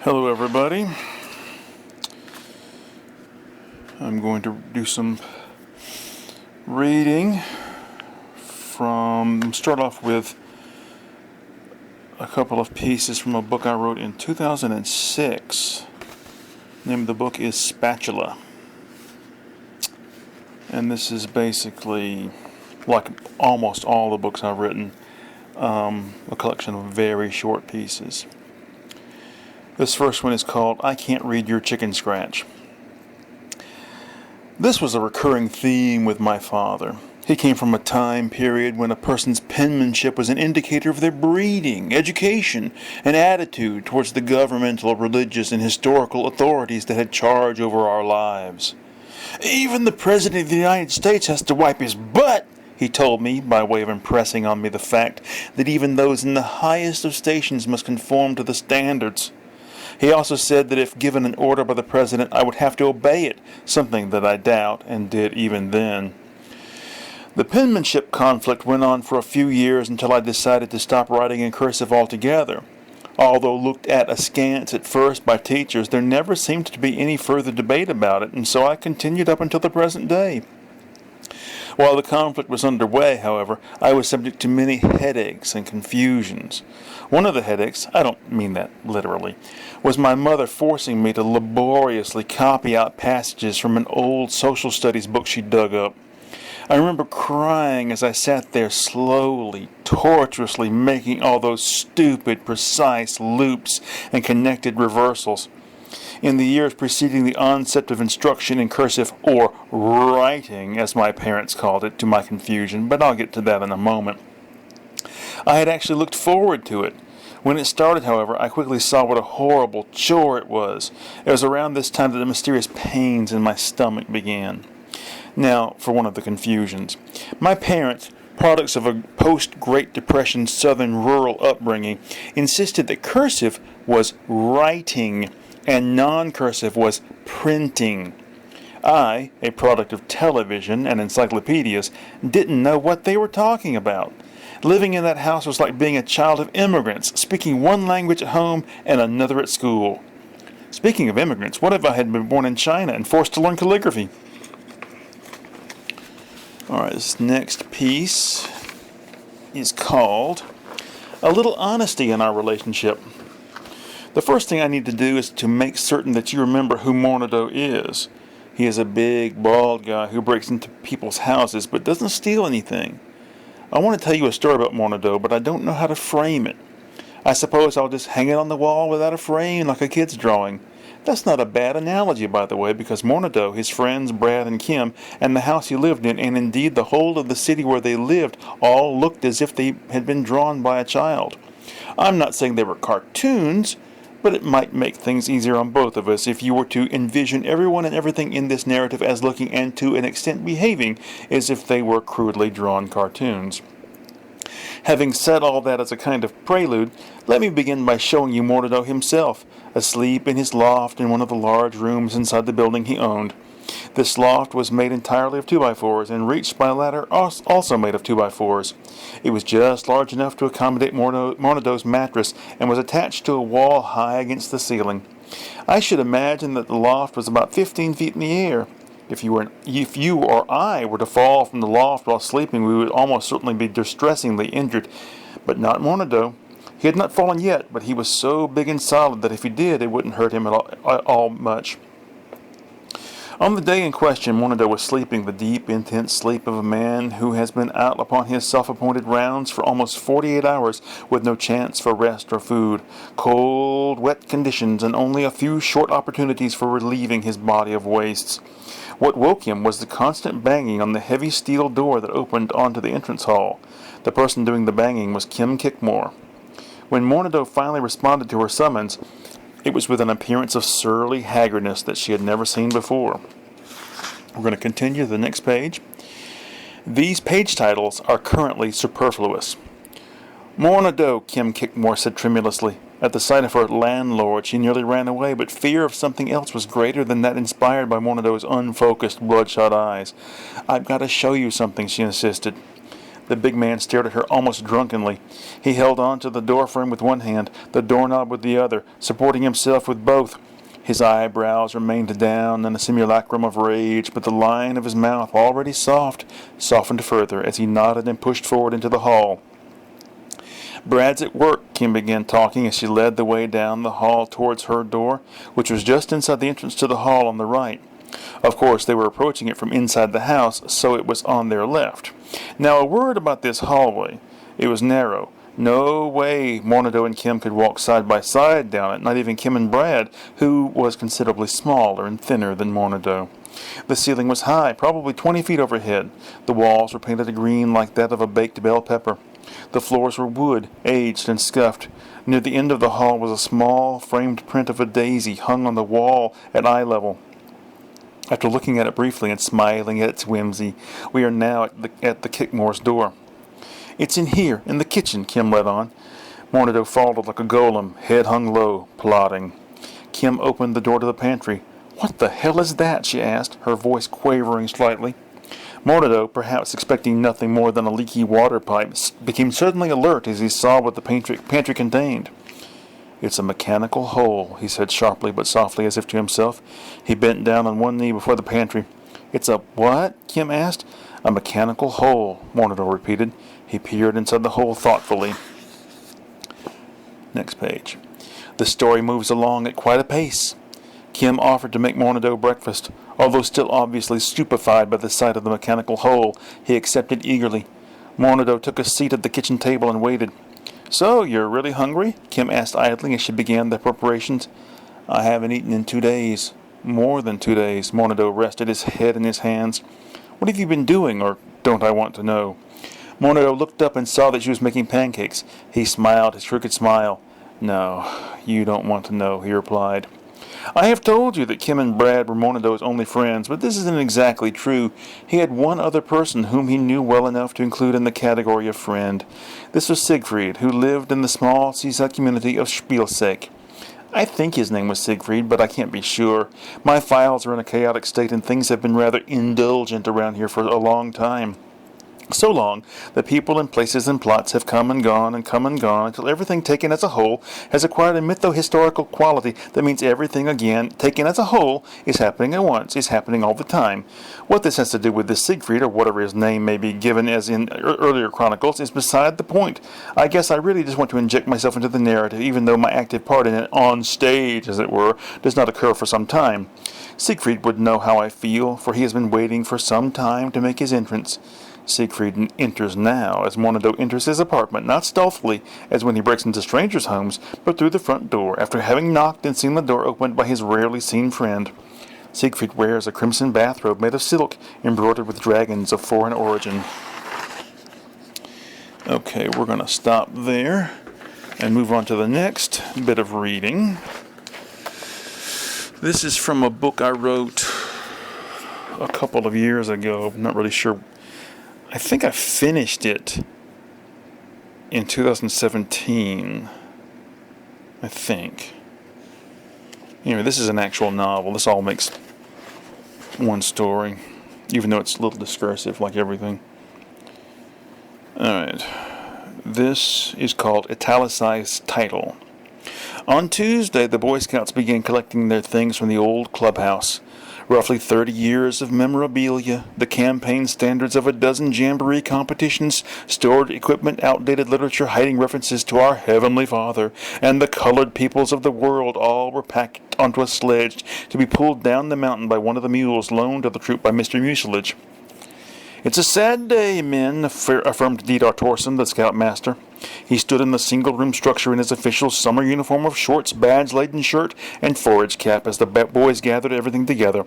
Hello everybody. I'm going to do some reading start off with a couple of pieces from a book I wrote in 2006. The name of the book is Spatula. And this is basically, like almost all the books I've written, a collection of very short pieces. This first one is called I Can't Read Your Chicken Scratch. This was a recurring theme with my father. He came from a time period when a person's penmanship was an indicator of their breeding, education, and attitude towards the governmental, religious, and historical authorities that had charge over our lives. Even the President of the United States has to wipe his butt, he told me, by way of impressing on me the fact that even those in the highest of stations must conform to the standards. He also said that if given an order by the President, I would have to obey it, something that I doubt and did even then. The penmanship conflict went on for a few years until I decided to stop writing in cursive altogether. Although looked at askance at first by teachers, there never seemed to be any further debate about it, and so I continued up until the present day. While the conflict was underway, however, I was subject to many headaches and confusions. One of the headaches, I don't mean that literally, was my mother forcing me to laboriously copy out passages from an old social studies book she dug up. I remember crying as I sat there slowly, tortuously making all those stupid, precise loops and connected reversals. In the years preceding the onset of instruction in cursive, or writing, as my parents called it, to my confusion, but I'll get to that in a moment, I had actually looked forward to it. When it started, however, I quickly saw what a horrible chore it was. It was around this time that the mysterious pains in my stomach began. Now, for one of the confusions. My parents, products of a post-Great Depression Southern rural upbringing, insisted that cursive was writing and non-cursive was printing. I, a product of television and encyclopedias, didn't know what they were talking about. Living in that house was like being a child of immigrants, speaking one language at home and another at school. Speaking of immigrants, what if I had been born in China and forced to learn calligraphy? Alright, this next piece is called A Little Honesty in Our Relationship. The first thing I need to do is to make certain that you remember who Mornedo is. He is a big, bald guy who breaks into people's houses but doesn't steal anything. I want to tell you a story about Mornedo, but I don't know how to frame it. I suppose I'll just hang it on the wall without a frame like a kid's drawing. That's not a bad analogy, by the way, because Mornedo, his friends Brad and Kim, and the house he lived in, and indeed the whole of the city where they lived, all looked as if they had been drawn by a child. I'm not saying they were cartoons, but it might make things easier on both of us if you were to envision everyone and everything in this narrative as looking and to an extent behaving as if they were crudely drawn cartoons. Having said all that as a kind of prelude, let me begin by showing you Mornedo himself, asleep in his loft in one of the large rooms inside the building he owned. This loft was made entirely of 2x4s and reached by a ladder also made of 2x4s. It was just large enough to accommodate Mornedo's mattress and was attached to a wall high against the ceiling. I should imagine that the loft was about 15 feet in the air. If you or I were to fall from the loft while sleeping, we would almost certainly be distressingly injured. But not Mornedo. He had not fallen yet, but he was so big and solid that if he did, it wouldn't hurt him at all much. On the day in question, Mornedo was sleeping the deep, intense sleep of a man who has been out upon his self-appointed rounds for almost 48 hours with no chance for rest or food, cold, wet conditions, and only a few short opportunities for relieving his body of wastes. What woke him was the constant banging on the heavy steel door that opened onto the entrance hall. The person doing the banging was Kim Kickmore. When Mornedo finally responded to her summons, it was with an appearance of surly haggardness that she had never seen before. We're going to continue to the next page. These page titles are currently superfluous. Mornedo, Kim Kickmore said tremulously. At the sight of her landlord, she nearly ran away, but fear of something else was greater than that inspired by Mornedo's unfocused, bloodshot eyes. I've got to show you something, she insisted. The big man stared at her almost drunkenly. He held on to the door frame with one hand, the doorknob with the other, supporting himself with both. His eyebrows remained down in a simulacrum of rage, but the line of his mouth, already soft, softened further as he nodded and pushed forward into the hall. "Brad's at work," Kim began talking as she led the way down the hall towards her door, which was just inside the entrance to the hall on the right. Of course, they were approaching it from inside the house, so it was on their left. Now, a word about this hallway. It was narrow. No way Mornedo and Kim could walk side by side down it, not even Kim and Brad, who was considerably smaller and thinner than Mornedo. The ceiling was high, probably 20 feet overhead. The walls were painted a green like that of a baked bell pepper. The floors were wood, aged and scuffed. Near the end of the hall was a small framed print of a daisy hung on the wall at eye level. After looking at it briefly and smiling at its whimsy, we are now at the Kickmore's door. "It's in here, in the kitchen," Kim led on. Mornedo followed like a golem, head hung low, plodding. Kim opened the door to the pantry. "What the hell is that?" she asked, her voice quavering slightly. Mornedo, perhaps expecting nothing more than a leaky water pipe, became suddenly alert as he saw what the pantry contained. "It's a mechanical hole," he said sharply but softly as if to himself. He bent down on one knee before the pantry. "It's a what?" Kim asked. "A mechanical hole," Mornedo repeated. He peered inside the hole thoughtfully. Next page. The story moves along at quite a pace. Kim offered to make Mornedo breakfast. Although still obviously stupefied by the sight of the mechanical hole, he accepted eagerly. Mornedo took a seat at the kitchen table and waited. "So, you're really hungry?" Kim asked idly as she began the preparations. "I haven't eaten in 2 days. More than 2 days." Mornedo rested his head in his hands. "What have you been doing, or don't I want to know?" Mornedo looked up and saw that she was making pancakes. He smiled his crooked smile. "No, you don't want to know," he replied. "I have told you that Kim and Brad were Mornedo's only friends, but this isn't exactly true. He had one other person whom he knew well enough to include in the category of friend. This was Siegfried, who lived in the small seaside community of Spielsack. I think his name was Siegfried, but I can't be sure. My files are in a chaotic state and things have been rather indulgent around here for a long time. So long that people and places and plots have come and gone until everything taken as a whole has acquired a mytho-historical quality that means everything again taken as a whole is happening at once, is happening all the time. What this has to do with this Siegfried, or whatever his name may be given as in earlier chronicles, is beside the point. I guess I really just want to inject myself into the narrative, even though my active part in it, on stage as it were, does not occur for some time. Siegfried would know how I feel, for he has been waiting for some time to make his entrance. Siegfried enters now as Mornedo enters his apartment, not stealthily as when he breaks into strangers' homes, but through the front door, after having knocked and seen the door opened by his rarely seen friend. Siegfried wears a crimson bathrobe made of silk, embroidered with dragons of foreign origin. Okay, we're going to stop there and move on to the next bit of reading. This is from a book I wrote a couple of years ago. I'm not really sure. I think I finished it in 2017. I think. Anyway, this is an actual novel. This all makes one story, even though it's a little discursive like everything. Alright. This is called Italicized Title. On Tuesday, the Boy Scouts began collecting their things from the old clubhouse. Roughly 30 years of memorabilia, the campaign standards of a dozen jamboree competitions, stored equipment, outdated literature hiding references to our Heavenly Father, and the colored peoples of the world all were packed onto a sledge to be pulled down the mountain by one of the mules loaned to the troop by Mr. Mucilage. "It's a sad day, men," affirmed Dieter Thorson, the scoutmaster. He stood in the single-room structure in his official summer uniform of shorts, badge-laden shirt, and forage cap as the boys gathered everything together.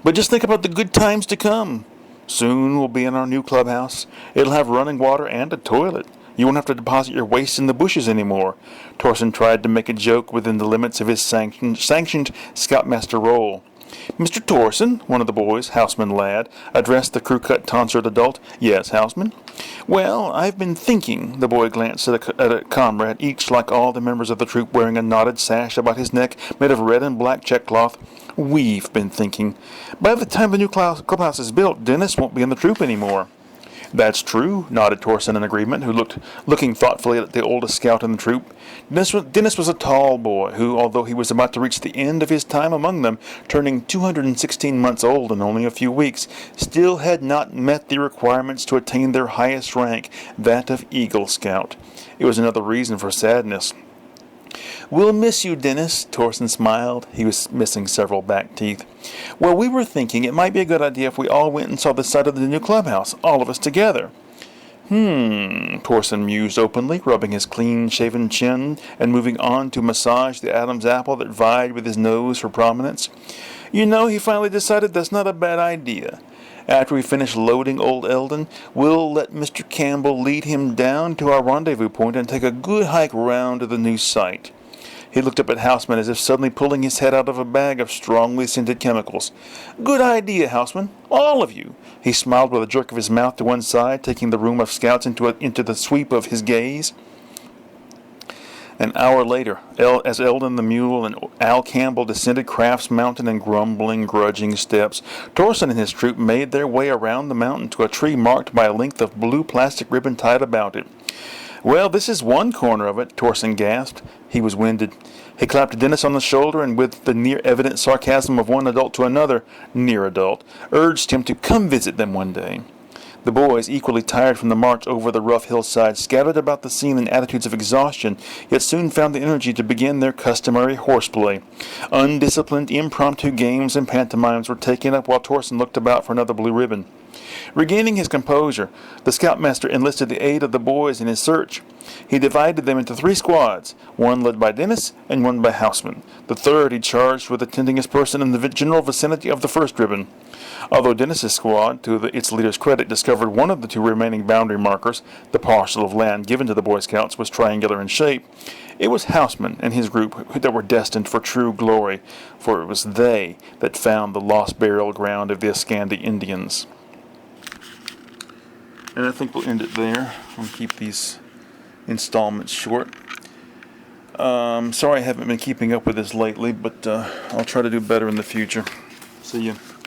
"But just think about the good times to come. Soon we'll be in our new clubhouse. It'll have running water and a toilet. You won't have to deposit your waste in the bushes anymore." Thorson tried to make a joke within the limits of his sanctioned scoutmaster role. "Mr. Thorson," one of the boys, Houseman Ladd, addressed the crew-cut tonsured adult. "Yes, Houseman?" "Well, I've been thinking." The boy glanced at a comrade, each like all the members of the troop wearing a knotted sash about his neck made of red and black checkcloth. "We've been thinking. By the time the new clubhouse is built, Dennis won't be in the troop anymore." "That's true," nodded Torson in agreement, looking thoughtfully at the oldest scout in the troop. Dennis was a tall boy who, although he was about to reach the end of his time among them, turning 216 months old in only a few weeks, still had not met the requirements to attain their highest rank, that of Eagle Scout. It was another reason for sadness. "We'll miss you, Dennis," Torson smiled. He was missing several back teeth. "Well, we were thinking it might be a good idea if we all went and saw the site of the new clubhouse, all of us together." Torson mused openly, rubbing his clean-shaven chin and moving on to massage the Adam's apple that vied with his nose for prominence. "You know," he finally decided, "that's not a bad idea. After we finish loading old Eldon, we'll let Mr. Campbell lead him down to our rendezvous point and take a good hike round to the new site." He looked up at Houseman as if suddenly pulling his head out of a bag of strongly scented chemicals. "Good idea, Houseman. All of you." He smiled with a jerk of his mouth to one side, taking the room of scouts into the sweep of his gaze. An hour later, as Eldon the mule and Al Campbell descended Crafts Mountain in grumbling, grudging steps, Torson and his troop made their way around the mountain to a tree marked by a length of blue plastic ribbon tied about it. "Well, this is one corner of it," Torson gasped. He was winded. He clapped Dennis on the shoulder and, with the near-evident sarcasm of one adult to another near adult, urged him to come visit them one day. The boys, equally tired from the march over the rough hillside, scattered about the scene in attitudes of exhaustion, yet soon found the energy to begin their customary horseplay. Undisciplined, impromptu games and pantomimes were taken up while Torson looked about for another blue ribbon. Regaining his composure, the scoutmaster enlisted the aid of the boys in his search. He divided them into 3 squads, one led by Dennis and one by Houseman. The third he charged with attending as person in the general vicinity of the first ribbon. Although Dennis's squad, to its leader's credit, discovered one of the 2 remaining boundary markers, the parcel of land given to the Boy Scouts was triangular in shape, it was Houseman and his group that were destined for true glory, for it was they that found the lost burial ground of the Escandi Indians. And I think we'll end it there. I'll keep these installments short. Sorry I haven't been keeping up with this lately, but I'll try to do better in the future. See you.